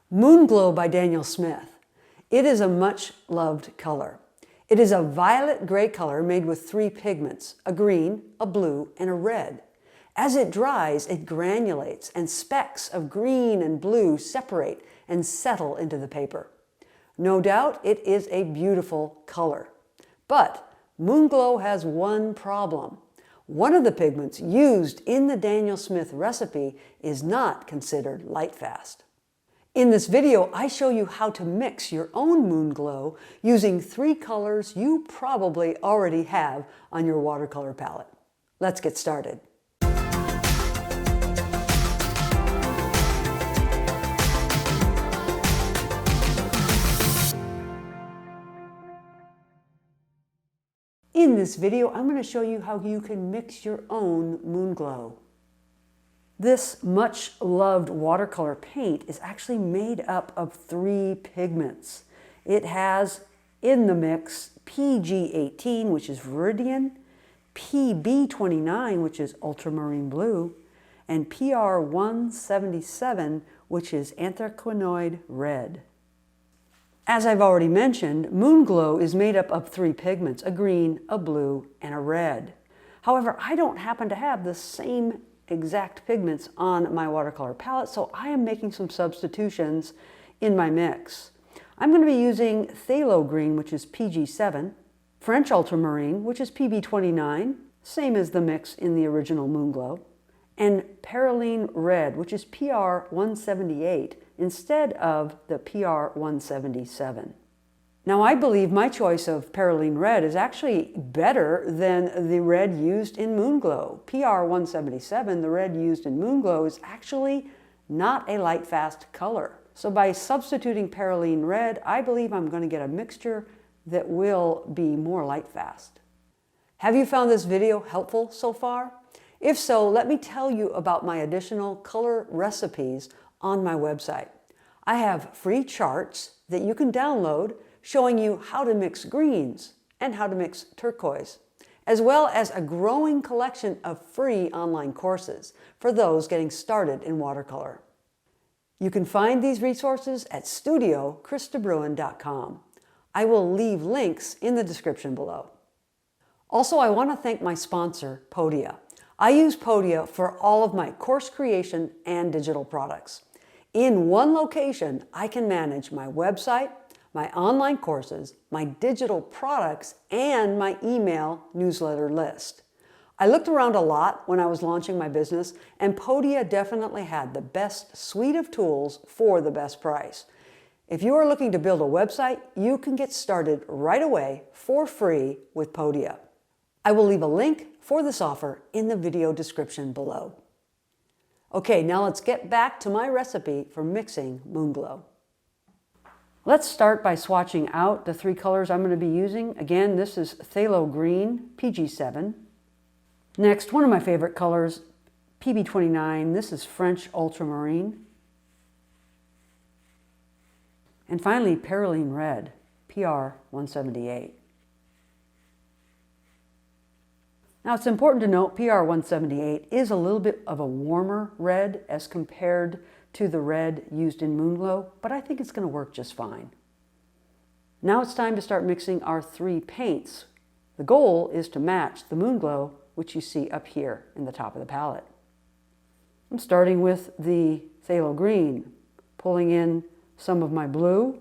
Moonglow by Daniel Smith. It is a much loved color. It is a violet gray color made with 3 pigments, a green, a blue, and a red. As it dries, it granulates and specks of green and blue separate and settle into the paper. No doubt it is a beautiful color. But Moonglow has one problem. One of the pigments used in the Daniel Smith recipe is not considered Lightfast. In this video, I show you how to mix your own Moonglow using 3 colors you probably already have on your watercolor palette. Let's get started. In this video, I'm going to show you how you can mix your own Moonglow. This much loved watercolor paint is actually made up of 3 pigments. It has in the mix PG18, which is Viridian, PB29, which is ultramarine blue, and PR177, which is anthraquinoid red. As I've already mentioned, Moonglow is made up of 3 pigments, a green, a blue, and a red. However, I don't happen to have the same exact pigments on my watercolor palette, so I am making some substitutions in my mix. I'm going to be using phthalo green, which is PG7, French ultramarine, which is PB29, same as the mix in the original Moonglow, and perylene red, which is PR178, instead of the PR177. Now, I believe my choice of perylene red is actually better than the red used in Moonglow. PR177, the red used in Moonglow, is actually not a Lightfast color. So by substituting perylene red, I believe I'm going to get a mixture that will be more Lightfast. Have you found this video helpful so far? If so, let me tell you about my additional color recipes on my website. I have free charts that you can download showing you how to mix greens and how to mix turquoise, as well as a growing collection of free online courses for those getting started in watercolor. You can find these resources at studiokristabruin.com. I will leave links in the description below. Also, I want to thank my sponsor, Podia. I use Podia for all of my course creation and digital products. In one location, I can manage my website, my online courses, my digital products, and my email newsletter list. I looked around a lot when I was launching my business, and Podia definitely had the best suite of tools for the best price. If you are looking to build a website, you can get started right away for free with Podia. I will leave a link for this offer in the video description below. Okay, now let's get back to my recipe for mixing Moonglow. Let's start by swatching out the 3 colors I'm going to be using. Again, this is phthalo green, PG7. Next, one of my favorite colors, PB29. This is French ultramarine. And finally, perylene red, PR178. Now, it's important to note PR178 is a little bit of a warmer red as compared to the red used in Moonglow, but I think it's going to work just fine. Now it's time to start mixing our 3 paints. The goal is to match the Moonglow, which you see up here in the top of the palette. I'm starting with the phthalo green, pulling in some of my blue.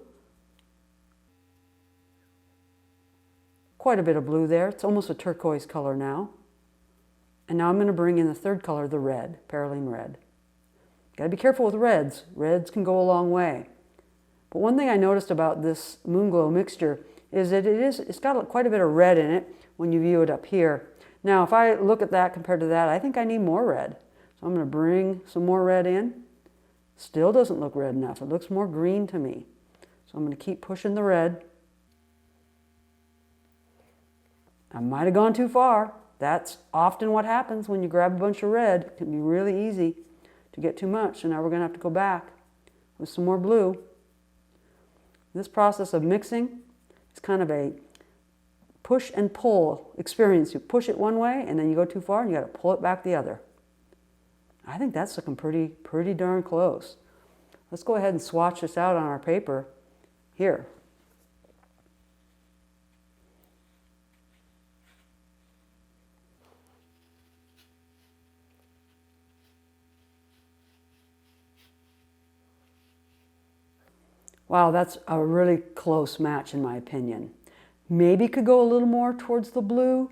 Quite a bit of blue there. It's almost a turquoise color now. And now I'm going to bring in the 3rd color, the red, perylene red. Got to be careful with reds. Reds can go a long way. But one thing I noticed about this Moonglow mixture is that it's got quite a bit of red in it when you view it up here. Now, if I look at that compared to that, I think I need more red. So I'm going to bring some more red in. Still doesn't look red enough. It looks more green to me. So I'm going to keep pushing the red. I might have gone too far. That's often what happens when you grab a bunch of red. It can be really easy to get too much. So now we're going to have to go back with some more blue. This process of mixing is kind of a push and pull experience. You push it one way and then you go too far and you got to pull it back the other. I think that's looking pretty darn close. Let's go ahead and swatch this out on our paper here. Wow, that's a really close match in my opinion. Maybe could go a little more towards the blue,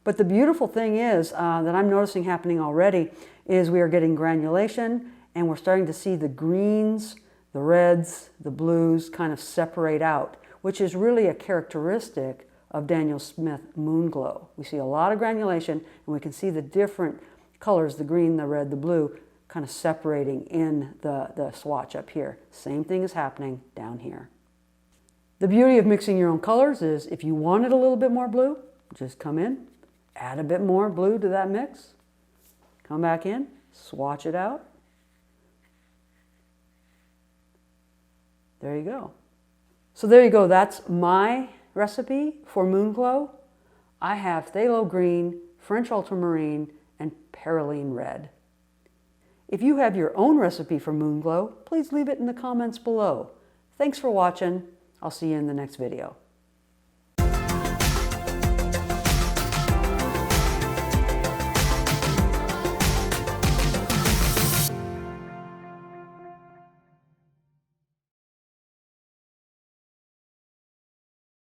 but the beautiful thing is that I'm noticing happening already is we are getting granulation and we're starting to see the greens, the reds, the blues kind of separate out, which is really a characteristic of Daniel Smith Moonglow. We see a lot of granulation and we can see the different colors, the green, the red, the blue, kind of separating in the swatch up here. Same thing is happening down here. The beauty of mixing your own colors is if you wanted a little bit more blue, just come in, add a bit more blue to that mix, come back in, swatch it out. There you go. So there you go. That's my recipe for Moonglow. I have phthalo green, French ultramarine, and perylene red. If you have your own recipe for Moonglow, please leave it in the comments below. Thanks for watching. I'll see you in the next video.